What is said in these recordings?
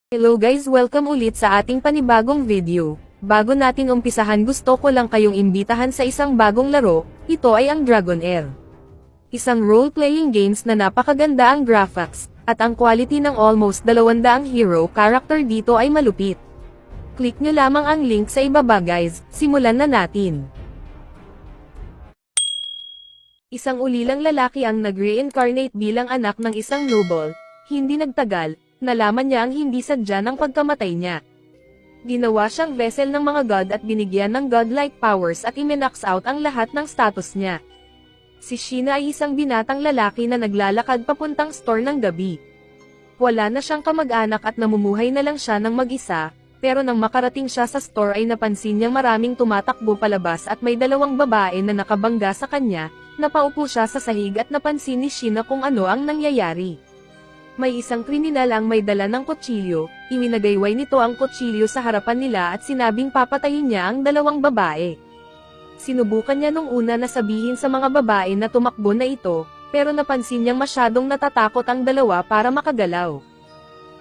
Hello guys, welcome ulit sa ating panibagong video. Bago natin umpisahan, gusto ko lang kayong imbitahan sa isang bagong laro. Ito ay ang Dragonair. Isang role-playing games na napakaganda ang graphics, at ang quality ng almost 200 hero character dito ay malupit. Click nyo lamang ang link sa ibaba guys, simulan na natin. Isang ulilang lalaki ang nag-reincarnate bilang anak ng isang noble. Hindi nagtagal, nalaman niya ang hindi sadya ng pagkamatay niya. Ginawa siyang vessel ng mga god at binigyan ng godlike powers at iminax out ang lahat ng status niya. Si Sheena ay isang binatang lalaki na naglalakad papuntang store ng gabi. Wala na siyang kamag-anak at namumuhay na lang siya ng mag-isa, pero nang makarating siya sa store ay napansin niyang maraming tumatakbo palabas at may dalawang babae na nakabangga sa kanya. Napaupo siya sa sahig at napansin ni Sheena kung ano ang nangyayari. May isang kriminal ang may dala ng kutsilyo, iminagayway nito ang kutsilyo sa harapan nila at sinabing papatayin niya ang dalawang babae. Sinubukan niya nung una na sabihin sa mga babae na tumakbo na ito, pero napansin niyang masyadong natatakot ang dalawa para makagalaw.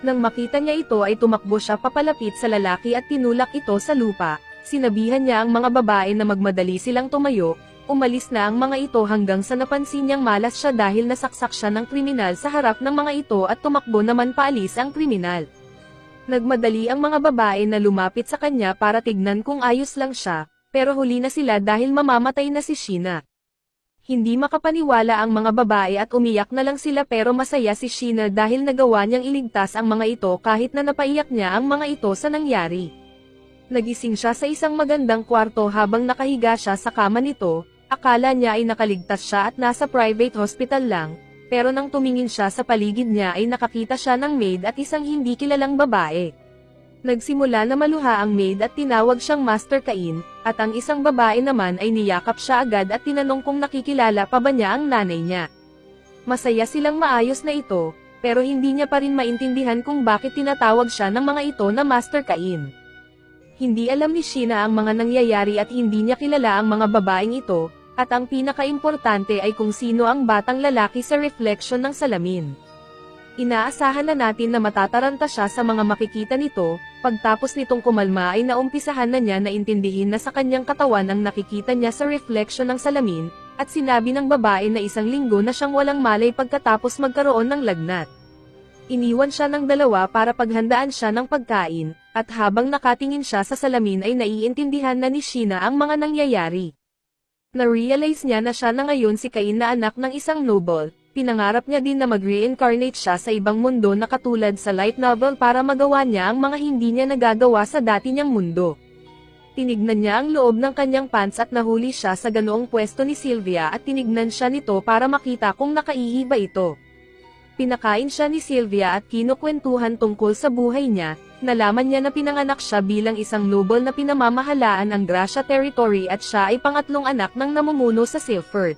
Nang makita niya ito ay tumakbo siya papalapit sa lalaki at tinulak ito sa lupa, sinabihan niya ang mga babae na magmadali silang tumayo. Umalis na ang mga ito hanggang sa napansin niyang malas siya dahil nasaksak siya ng kriminal sa harap ng mga ito at tumakbo naman paalis ang kriminal. Nagmadali ang mga babae na lumapit sa kanya para tignan kung ayos lang siya, pero huli na sila dahil mamamatay na si Sheena. Hindi makapaniwala ang mga babae at umiyak na lang sila pero masaya si Sheena dahil nagawa niyang iligtas ang mga ito kahit na napaiyak niya ang mga ito sa nangyari. Nagising siya sa isang magandang kwarto habang nakahiga siya sa kama nito. Akala niya ay nakaligtas siya at nasa private hospital lang, pero nang tumingin siya sa paligid niya ay nakakita siya ng maid at isang hindi kilalang babae. Nagsimula na maluha ang maid at tinawag siyang Master Cain, at ang isang babae naman ay niyakap siya agad at tinanong kung nakikilala pa ba niya ang nanay niya. Masaya silang maayos na ito, pero hindi niya pa rin maintindihan kung bakit tinatawag siya ng mga ito na Master Cain. Hindi alam ni Sheena ang mga nangyayari at hindi niya kilala ang mga babaeng ito, at ang pinaka-importante ay kung sino ang batang lalaki sa reflection ng salamin. Inaasahan na natin na matataranta siya sa mga makikita nito, pagtapos nitong kumalma ay naumpisahan na niya na intindihin na sa kanyang katawan ang nakikita niya sa reflection ng salamin, at sinabi ng babae na isang linggo na siyang walang malay pagkatapos magkaroon ng lagnat. Iniwan siya ng dalawa para paghandaan siya ng pagkain, at habang nakatingin siya sa salamin ay naiintindihan na ni Sheena ang mga nangyayari. Na-realize niya na siya na ngayon si Cain na anak ng isang noble, pinangarap niya din na mag-reincarnate siya sa ibang mundo na katulad sa light novel para magawa niya ang mga hindi niya nagagawa sa dati niyang mundo. Tinignan niya ang loob ng kanyang pants at nahuli siya sa ganoong pwesto ni Sylvia at tinignan siya nito para makita kung nakaihi ba ito. Pinakain siya ni Sylvia at kinukwentuhan tungkol sa buhay niya. Nalaman niya na pinanganak siya bilang isang noble na pinamamahalaan ang Gracia Territory at siya ay pangatlong anak ng namumuno sa Silford.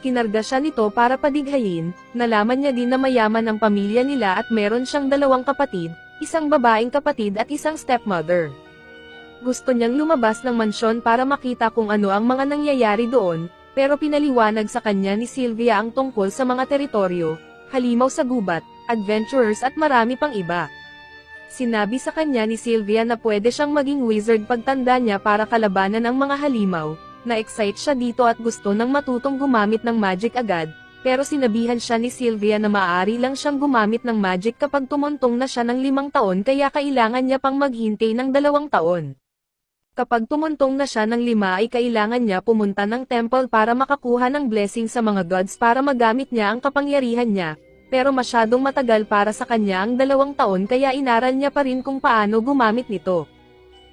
Kinarga siya nito para padighayin. Nalaman niya din na mayaman ang pamilya nila at meron siyang dalawang kapatid, isang babaeng kapatid at isang stepmother. Gusto niyang lumabas ng mansyon para makita kung ano ang mga nangyayari doon, pero pinaliwanag sa kanya ni Sylvia ang tungkol sa mga teritoryo, halimaw sa gubat, adventurers at marami pang iba. Sinabi sa kanya ni Sylvia na pwede siyang maging wizard pagtanda niya para kalabanan ang mga halimaw. Na-excite siya dito at gusto nang matutong gumamit ng magic agad, pero sinabihan siya ni Sylvia na maaari lang siyang gumamit ng magic kapag tumuntong na siya ng 5 taon kaya kailangan niya pang maghintay ng 2 taon. Kapag tumuntong na siya ng 5 ay kailangan niya pumunta ng temple para makakuha ng blessing sa mga gods para magamit niya ang kapangyarihan niya. Pero masyadong matagal para sa kanya ang 2 taon kaya inaral niya pa rin kung paano gumamit nito.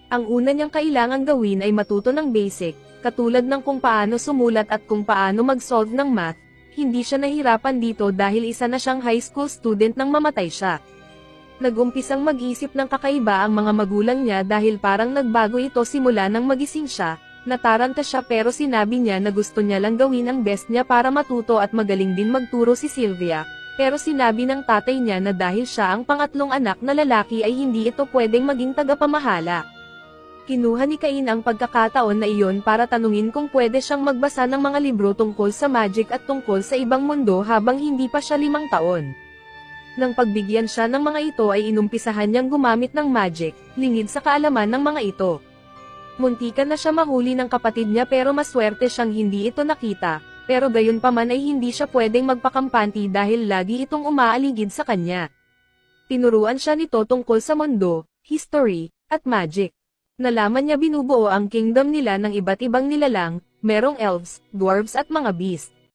Ang una niyang kailangang gawin ay matuto ng basic, katulad ng kung paano sumulat at kung paano mag-solve ng math. Hindi siya nahirapan dito dahil isa na siyang high school student nang mamatay siya. Nag-umpisang mag-isip ng kakaiba ang mga magulang niya dahil parang nagbago ito simula nang magising siya. Nataranta siya pero sinabi niya na gusto niya lang gawin ang best niya para matuto at magaling din magturo si Sylvia. Pero sinabi ng tatay niya na dahil siya ang pangatlong anak na lalaki ay hindi ito pwedeng maging tagapamahala. Kinuha ni Cain ang pagkakataon na iyon para tanungin kung pwede siyang magbasa ng mga libro tungkol sa magic at tungkol sa ibang mundo habang hindi pa siya 5 taon. Nang pagbigyan siya ng mga ito ay inumpisahan niyang gumamit ng magic, lingid sa kaalaman ng mga ito. Muntikan na siya mahuli ng kapatid niya pero maswerte siyang hindi ito nakita, pero gayunpaman ay hindi siya pwedeng magpakampanti dahil lagi itong umaaligid sa kanya. Tinuruan siya nito tungkol sa mundo, history, at magic. Nalaman niya binubuo ang kingdom nila ng iba't ibang nilalang, merong elves, dwarves at mga beast.